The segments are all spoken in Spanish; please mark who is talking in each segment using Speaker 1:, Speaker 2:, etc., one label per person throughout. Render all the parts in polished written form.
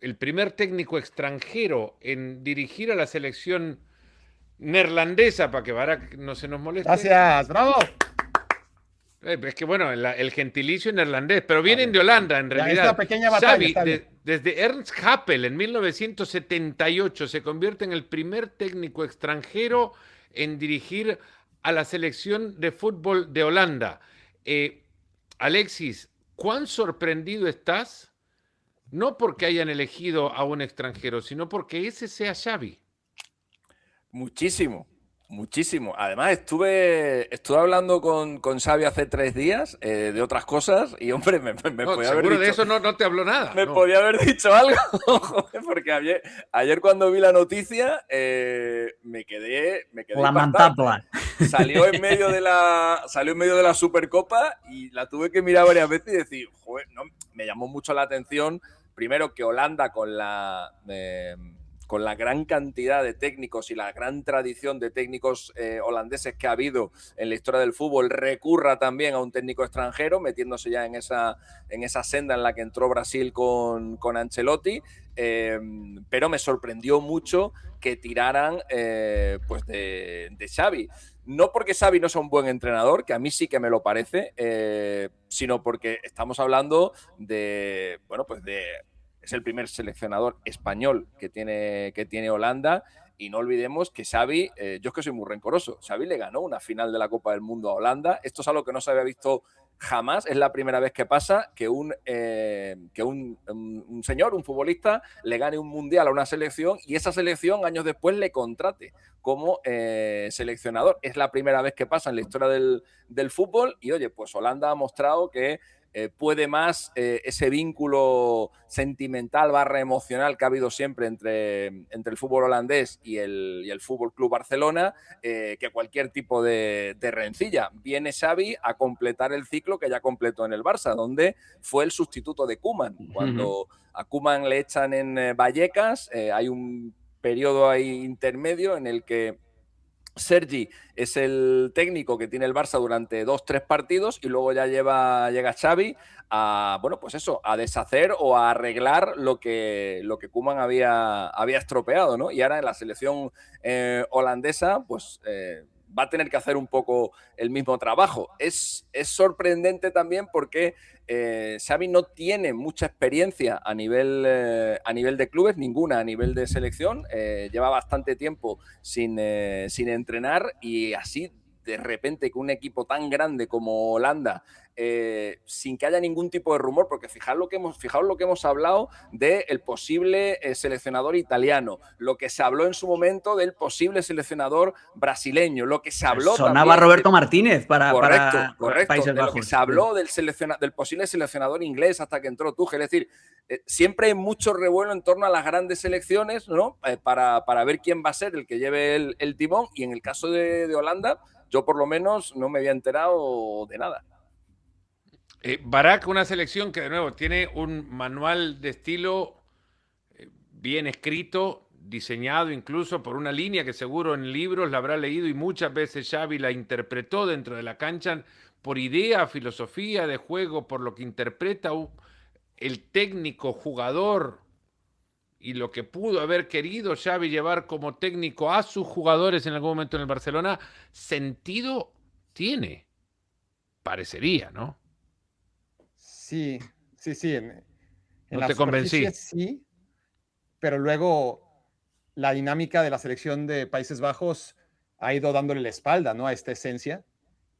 Speaker 1: el primer técnico extranjero en dirigir a la selección neerlandesa, para que Barak no se nos moleste.
Speaker 2: Gracias, bravo.
Speaker 1: Es que bueno, el gentilicio neerlandés, pero
Speaker 2: A
Speaker 1: vienen
Speaker 2: ver,
Speaker 1: de Holanda en
Speaker 2: ya, esta
Speaker 1: realidad.
Speaker 2: pequeña batalla,
Speaker 1: Xavi,
Speaker 2: está bien.
Speaker 1: desde Ernst Happel en 1978, se convierte en el primer técnico extranjero en dirigir a la selección de fútbol de Holanda. Eh, Alexis, ¿cuán sorprendido estás? No porque hayan elegido a un extranjero, sino porque ese sea Xavi.
Speaker 3: Muchísimo, muchísimo. Además, estuve hablando con Xavi hace 3 días de otras cosas y, hombre, me
Speaker 1: No,
Speaker 3: podía haber
Speaker 1: seguro de
Speaker 3: dicho,
Speaker 1: eso no te habló nada,
Speaker 3: me
Speaker 1: no.
Speaker 3: podía haber dicho algo, joder, porque ayer cuando vi la noticia me quedé impactado.
Speaker 4: Lamentable.
Speaker 3: Salió en medio de la Supercopa y la tuve que mirar varias veces y decir, joder, no, me llamó mucho la atención, primero que Holanda con la gran cantidad de técnicos y la gran tradición de técnicos holandeses que ha habido en la historia del fútbol, recurra también a un técnico extranjero, metiéndose ya en esa senda en la que entró Brasil con Ancelotti. Pero me sorprendió mucho que tiraran pues de Xavi. No porque Xavi no sea un buen entrenador, que a mí sí que me lo parece, sino porque estamos hablando es el primer seleccionador español que tiene Holanda. Y no olvidemos que Xavi, yo es que soy muy rencoroso, Xavi le ganó una final de la Copa del Mundo a Holanda. Esto es algo que no se había visto jamás. Es la primera vez que pasa que un señor, un futbolista, le gane un mundial a una selección y esa selección años después le contrate como seleccionador. Es la primera vez que pasa en la historia del fútbol y, oye, pues Holanda ha mostrado que puede más ese vínculo sentimental / emocional que ha habido siempre entre el fútbol holandés y el Fútbol Club Barcelona, que cualquier tipo de rencilla. Viene Xavi a completar el ciclo que ya completó en el Barça, donde fue el sustituto de Koeman. Cuando a Koeman le echan en Vallecas, hay un periodo ahí intermedio en el que Sergi es el técnico que tiene el Barça durante 2-3 partidos y luego ya llega Xavi a, bueno, pues eso, a deshacer o a arreglar lo que Koeman había estropeado, ¿no? Y ahora en la selección holandesa, pues va a tener que hacer un poco el mismo trabajo. Es sorprendente también porque Xavi no tiene mucha experiencia a nivel de clubes, ninguna a nivel de selección. Lleva bastante tiempo sin entrenar y así de repente que un equipo tan grande como Holanda, sin que haya ningún tipo de rumor, porque fijaos lo que hemos hablado del posible seleccionador italiano, lo que se habló en su momento del posible seleccionador brasileño, lo que se habló
Speaker 4: Sonaba
Speaker 3: también
Speaker 4: Roberto Martínez para
Speaker 3: correcto,
Speaker 4: Países
Speaker 3: de lo que
Speaker 4: Bajos.
Speaker 3: se habló del posible seleccionador inglés hasta que entró Tuchel. Es decir, siempre hay mucho revuelo en torno a las grandes selecciones, ¿no? Para ver quién va a ser el que lleve el timón, y en el caso de Holanda, yo por lo menos no me había enterado de nada.
Speaker 1: Barak, una selección que de nuevo tiene un manual de estilo bien escrito, diseñado incluso por una línea que seguro en libros la habrá leído y muchas veces Xavi la interpretó dentro de la cancha por idea, filosofía de juego, por lo que interpreta el técnico, jugador y lo que pudo haber querido Xavi llevar como técnico a sus jugadores en algún momento en el Barcelona, sentido tiene, parecería, ¿no?
Speaker 2: Sí, sí, sí. En
Speaker 1: No
Speaker 2: la
Speaker 1: te
Speaker 2: superficie
Speaker 1: convencí.
Speaker 2: sí, pero luego la dinámica de la selección de Países Bajos ha ido dándole la espalda, ¿no? A esta esencia.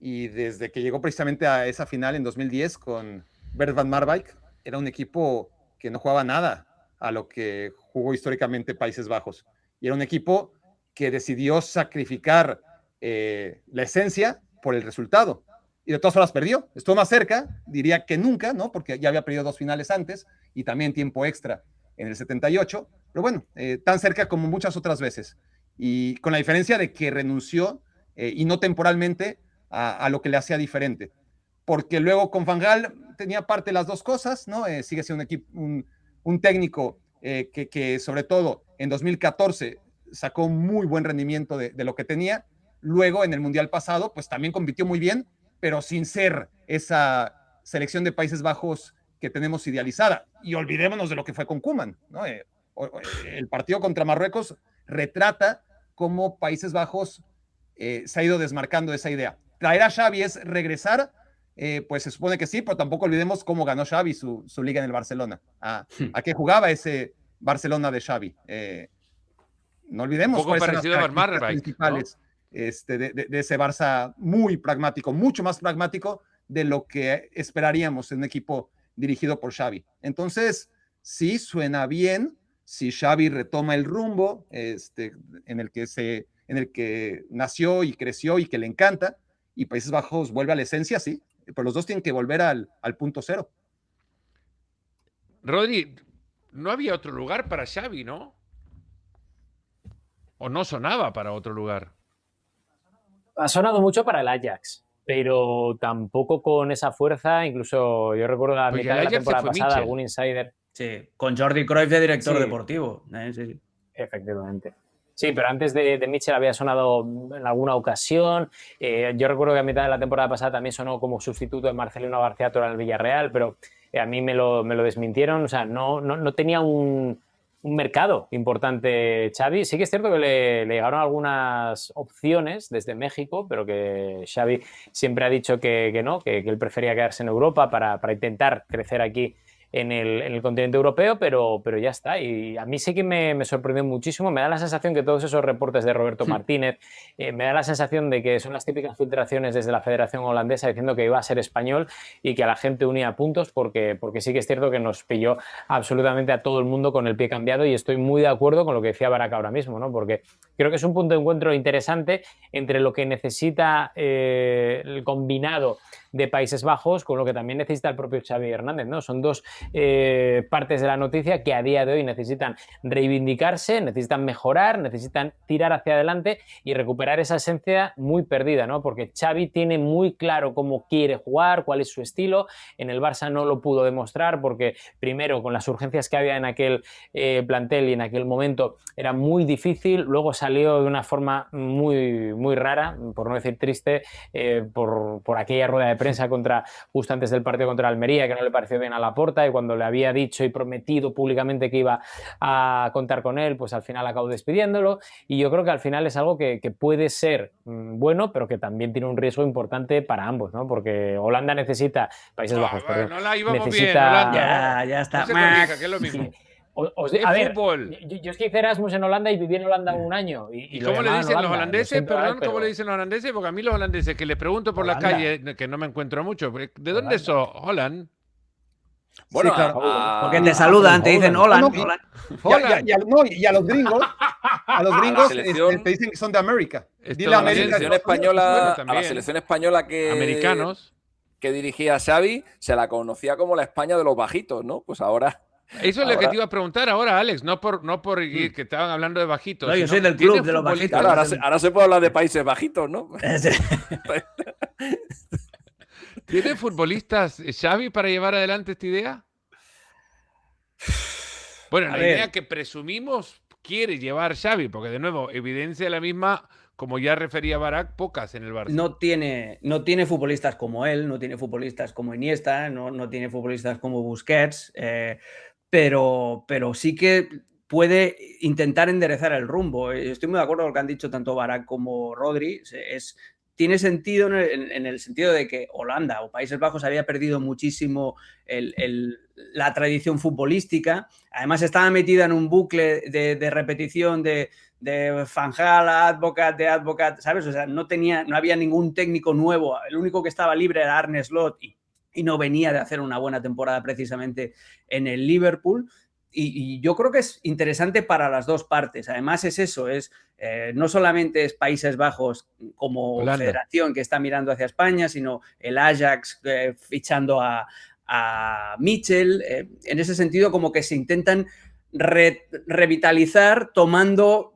Speaker 2: Y desde que llegó precisamente a esa final en 2010 con Bert van Marwijk, era un equipo que no jugaba nada a lo que jugó históricamente Países Bajos. Y era un equipo que decidió sacrificar la esencia por el resultado. Y de todas formas perdió. Estuvo más cerca, diría que nunca, ¿no? Porque ya había perdido 2 finales antes y también tiempo extra en el 78. Pero bueno, tan cerca como muchas otras veces. Y con la diferencia de que renunció, y no temporalmente, a lo que le hacía diferente. Porque luego con Van Gaal tenía parte de las dos cosas, ¿no? Sigue siendo un técnico que sobre todo en 2014 sacó muy buen rendimiento de lo que tenía. Luego en el Mundial pasado, pues también compitió muy bien, pero sin ser esa selección de Países Bajos que tenemos idealizada. Y olvidémonos de lo que fue con Koeman, ¿no? El partido contra Marruecos retrata cómo Países Bajos se ha ido desmarcando de esa idea. Traer a Xavi es regresar, pues se supone que sí, pero tampoco olvidemos cómo ganó Xavi su liga en el Barcelona. ¿A qué jugaba ese Barcelona de Xavi? No olvidemos
Speaker 1: cuáles son las
Speaker 2: características principales, ¿no? De ese Barça muy pragmático, mucho más pragmático de lo que esperaríamos en un equipo dirigido por Xavi. Entonces, sí, suena bien si Xavi retoma el rumbo en el que nació y creció y que le encanta, y Países Bajos vuelve a la esencia, sí, pero los dos tienen que volver al punto cero.
Speaker 1: Rodri, no había otro lugar para Xavi, ¿no? ¿O no sonaba para otro lugar?
Speaker 4: Ha sonado mucho para el Ajax, pero tampoco con esa fuerza. Incluso yo recuerdo la mitad de la temporada pasada, Mitchell. Algún insider.
Speaker 5: Sí, con Jordi Cruyff de director deportivo. Sí.
Speaker 4: Efectivamente. Sí, pero antes de Mitchell había sonado en alguna ocasión. Yo recuerdo que a mitad de la temporada pasada también sonó como sustituto de Marcelino García Toral en el Villarreal, pero a mí me lo desmintieron. O sea, no tenía un mercado importante Xavi. Sí que es cierto que le llegaron algunas opciones desde México, pero que Xavi siempre ha dicho que no, que él prefería quedarse en Europa para intentar crecer aquí en el continente europeo, pero ya está. Y a mí sí que me sorprendió muchísimo. Me da la sensación que todos esos reportes de Roberto Martínez, me da la sensación de que son las típicas filtraciones desde la Federación Holandesa diciendo que iba a ser español y que a la gente unía puntos, porque sí que es cierto que nos pilló absolutamente a todo el mundo con el pie cambiado, y estoy muy de acuerdo con lo que decía Barak ahora mismo, ¿no? Porque creo que es un punto de encuentro interesante entre lo que necesita el combinado de Países Bajos con lo que también necesita el propio Xavi Hernández, ¿no? Son dos partes de la noticia que a día de hoy necesitan reivindicarse, necesitan mejorar, necesitan tirar hacia adelante y recuperar esa esencia muy perdida, ¿no? Porque Xavi tiene muy claro cómo quiere jugar, cuál es su estilo. En el Barça no lo pudo demostrar porque, primero, con las urgencias que había en aquel plantel y en aquel momento era muy difícil. Luego salió de una forma muy, muy rara, por no decir triste, por aquella rueda de prensa justo antes del partido contra Almería, que no le pareció bien a Laporta, y cuando le había dicho y prometido públicamente que iba a contar con él, pues al final acabó despidiéndolo. Y yo creo que al final es algo que puede ser bueno, pero que también tiene un riesgo importante para ambos, ¿no? Porque Holanda necesita, Países Bajos, perdón,
Speaker 1: no la íbamos
Speaker 4: necesita...
Speaker 1: bien, Holanda.
Speaker 5: Ya está.
Speaker 1: No se complica, que es lo mismo.
Speaker 4: A ver, yo es que hice Erasmus en Holanda y viví en Holanda un año. ¿Y
Speaker 1: cómo le dicen los holandeses? Perdón, ¿cómo le dicen los holandeses? Porque a mí los holandeses, que les pregunto por la calle, que no me encuentro mucho, ¿de dónde sos? ¿Holland?
Speaker 3: Bueno,
Speaker 2: sí, claro.
Speaker 5: Porque te saludan, te dicen Holland.
Speaker 2: Y a los gringos, te dicen que son de América.
Speaker 3: Dile a la selección española, a la selección española
Speaker 1: americanos
Speaker 3: que dirigía Xavi, se la conocía como la España de los bajitos, ¿no? Pues ahora...
Speaker 1: Eso es lo que te iba a preguntar ahora, Alex, no por ir, que estaban hablando de bajitos.
Speaker 5: No, yo soy del club de los bajitos.
Speaker 3: Claro, ahora se puede hablar de países bajitos, ¿no?
Speaker 1: ¿Tiene futbolistas Xavi para llevar adelante esta idea? Bueno, la idea que presumimos quiere llevar Xavi, porque de nuevo, evidencia la misma, como ya refería Barak, pocas en el Barça.
Speaker 5: No tiene futbolistas como él, no tiene futbolistas como Iniesta, no tiene futbolistas como Busquets, pero sí que puede intentar enderezar el rumbo. Estoy muy de acuerdo con lo que han dicho tanto Barak como Rodri. Tiene sentido en el sentido de que Holanda o Países Bajos había perdido muchísimo la tradición futbolística. Además estaba metida en un bucle de repetición de Van Gaal, Advocat, ¿sabes? O sea, no había ningún técnico nuevo. El único que estaba libre era Arne Slot y no venía de hacer una buena temporada precisamente en el Liverpool. Y yo creo que es interesante para las dos partes. Además es eso, no solamente es Países Bajos como Holanda, federación que está mirando hacia España, sino el Ajax fichando a Mitchell. En ese sentido, como que se intentan revitalizar tomando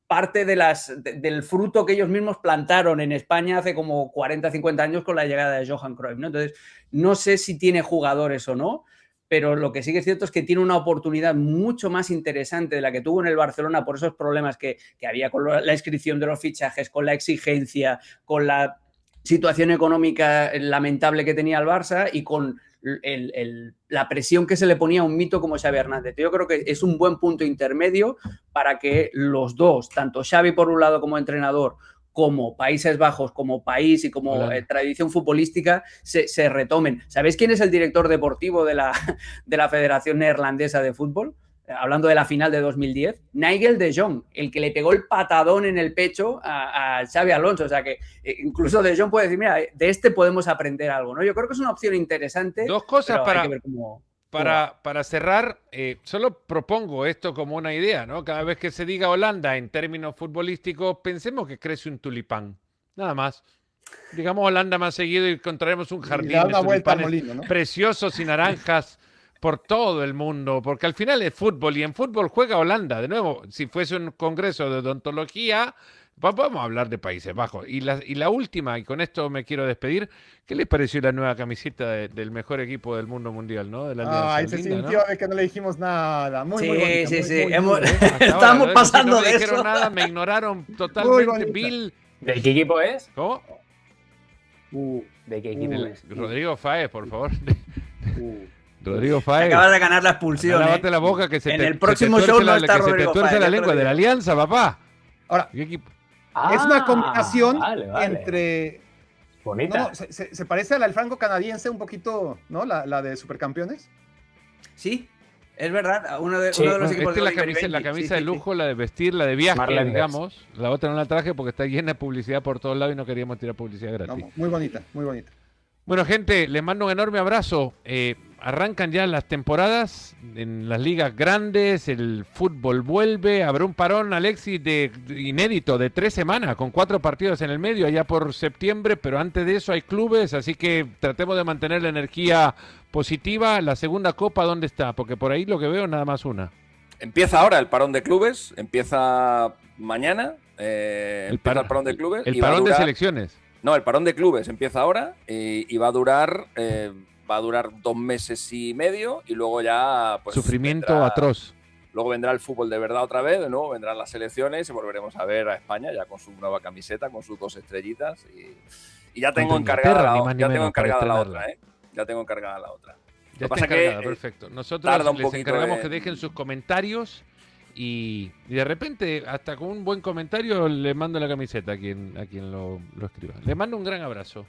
Speaker 5: parte del fruto que ellos mismos plantaron en España hace como 40, 50 años con la llegada de Johan Cruyff, ¿no? Entonces, no sé si tiene jugadores o no, pero lo que sí que es cierto es que tiene una oportunidad mucho más interesante de la que tuvo en el Barcelona por esos problemas que había con la inscripción de los fichajes, con la exigencia, con la situación económica lamentable que tenía el Barça y con la presión que se le ponía a un mito como Xavi Hernández. Yo creo que es un buen punto intermedio para que los dos, tanto Xavi por un lado como entrenador, como Países Bajos, como país y como tradición futbolística, se retomen. ¿Sabéis quién es el director deportivo de la Federación Neerlandesa de Fútbol? Hablando de la final de 2010, Nigel de Jong, el que le pegó el patadón en el pecho a Xavi Alonso. O sea que incluso de Jong puede decir, mira, de este podemos aprender algo, ¿no? Yo creo que es una opción interesante.
Speaker 1: Dos cosas
Speaker 5: hay que ver cómo
Speaker 1: para cerrar. Solo propongo esto como una idea, ¿no? Cada vez que se diga Holanda en términos futbolísticos, pensemos que crece un tulipán. Nada más. Digamos Holanda más seguido y encontraremos un jardín
Speaker 2: da una
Speaker 1: de
Speaker 2: vuelta al
Speaker 1: tulipanes
Speaker 2: molino, ¿no?
Speaker 1: preciosos y naranjas por todo el mundo, porque al final es fútbol y en fútbol juega Holanda. De nuevo, si fuese un congreso de odontología, vamos a hablar de Países Bajos. Y la última, y con esto me quiero despedir, ¿qué les pareció la nueva camiseta del mejor equipo del mundo mundial, ¿no? De la Alianza.
Speaker 2: Ay, se
Speaker 1: linda,
Speaker 2: sintió
Speaker 1: ¿no?
Speaker 2: de que no le dijimos nada. Muy,
Speaker 5: Sí,
Speaker 2: muy bonita,
Speaker 5: sí,
Speaker 2: muy,
Speaker 5: sí.
Speaker 2: muy
Speaker 5: Hemos-
Speaker 2: linda, ¿eh?
Speaker 1: Hasta ahora,
Speaker 5: Estamos
Speaker 1: ¿no?
Speaker 5: pasando
Speaker 1: no me
Speaker 5: de
Speaker 1: dijeron
Speaker 5: eso.
Speaker 1: nada, me ignoraron totalmente.
Speaker 2: bonita.
Speaker 1: Bill,
Speaker 4: ¿De qué equipo es?
Speaker 1: ¿cómo?
Speaker 4: ¿De qué equipo es?
Speaker 1: Rodrigo Fáez, por favor. Rodrigo Fáez.
Speaker 5: Acabas de ganar la expulsión.
Speaker 1: Lávate la boca que se
Speaker 5: En
Speaker 1: te,
Speaker 5: el próximo
Speaker 1: se te
Speaker 5: show
Speaker 1: tuerce
Speaker 5: no
Speaker 1: la,
Speaker 5: está
Speaker 1: que se te
Speaker 5: Rodrigo
Speaker 1: tuerce
Speaker 5: Fáez,
Speaker 1: la
Speaker 5: ya te lo
Speaker 1: lengua de
Speaker 5: digo.
Speaker 1: la Alianza, papá.
Speaker 2: Ahora,
Speaker 1: ¿Qué equipo?
Speaker 2: es una combinación
Speaker 4: vale.
Speaker 2: entre...
Speaker 4: Bonita.
Speaker 2: No, se parece a la del franco-canadiense un poquito, ¿no? La de Supercampeones.
Speaker 5: Sí, es verdad. Uno de
Speaker 4: Sí,
Speaker 5: los
Speaker 1: No,
Speaker 5: equipos
Speaker 1: esta es
Speaker 5: de Oliver
Speaker 1: la
Speaker 5: Benji.
Speaker 1: camisa
Speaker 5: Sí,
Speaker 1: de
Speaker 5: sí,
Speaker 1: lujo, la de vestir, la de viaje,
Speaker 4: Marlenders.
Speaker 1: digamos. La otra no la traje porque está llena de publicidad por todos lados y no queríamos tirar publicidad
Speaker 2: No,
Speaker 1: gratis.
Speaker 2: muy bonita, muy bonita.
Speaker 1: Bueno, gente, les mando un enorme abrazo. Arrancan ya las temporadas en las ligas grandes, el fútbol vuelve, habrá un parón, Alexis, inédito de 3 semanas, con 4 partidos en el medio, allá por septiembre, pero antes de eso hay clubes, así que tratemos de mantener la energía positiva. La segunda copa, ¿dónde está? Porque por ahí lo que veo es nada más una.
Speaker 3: Empieza ahora el parón de clubes, empieza mañana, empieza el parón de clubes.
Speaker 1: El
Speaker 3: y va a
Speaker 1: parón de
Speaker 3: durar-
Speaker 1: selecciones.
Speaker 3: No, el parón de clubes empieza ahora y va a durar 2 meses y medio y luego ya pues
Speaker 1: Sufrimiento
Speaker 3: vendrá-
Speaker 1: atroz.
Speaker 3: Luego vendrá el fútbol de verdad otra vez, de nuevo vendrán las selecciones y volveremos a ver a España ya con su nueva camiseta, con sus 2 estrellitas y ya tengo
Speaker 1: Contra
Speaker 3: encargada
Speaker 1: Inglaterra,
Speaker 3: la,
Speaker 1: ni más ni
Speaker 3: ya tengo
Speaker 1: menos, para
Speaker 3: encargada la
Speaker 1: estrenarla.
Speaker 3: otra, ¿eh? Ya tengo encargada la otra.
Speaker 1: Ya
Speaker 3: Lo que
Speaker 1: está
Speaker 3: pasa que,
Speaker 1: encargada, perfecto. Nosotros
Speaker 3: tarda un
Speaker 1: les
Speaker 3: poquito
Speaker 1: encargamos que
Speaker 3: en-
Speaker 1: dejen sus comentarios y de repente, hasta con un buen comentario, le mando la camiseta a quien lo escriba. Le mando un gran abrazo.